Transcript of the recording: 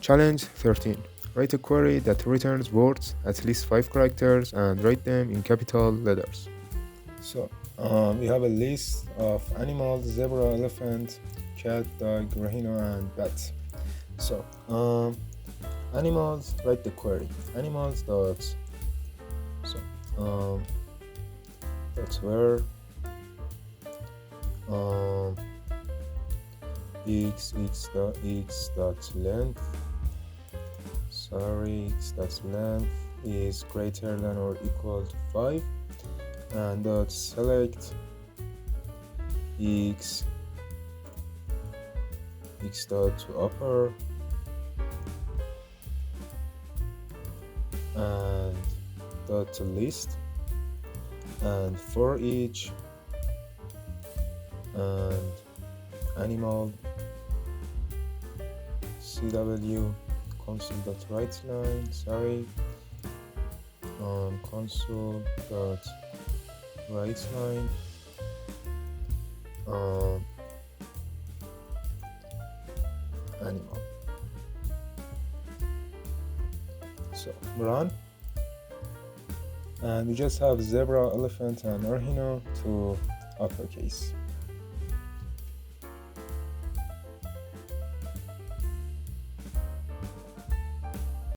Challenge 13. Write a query that returns words at least 5 characters and write them in capital letters. So, we have a list of animals: zebra, elephant, cat, dog, rhino, and bat. So, animals, write the query. Animals dot, so, that's where x dot length, x dot length is greater than or equal to 5, and dot select x dot to upper and dot to list, and for each and animal cw console dot write line, console dot write line, animal. So run, and we just have zebra, elephant, and rhino to uppercase.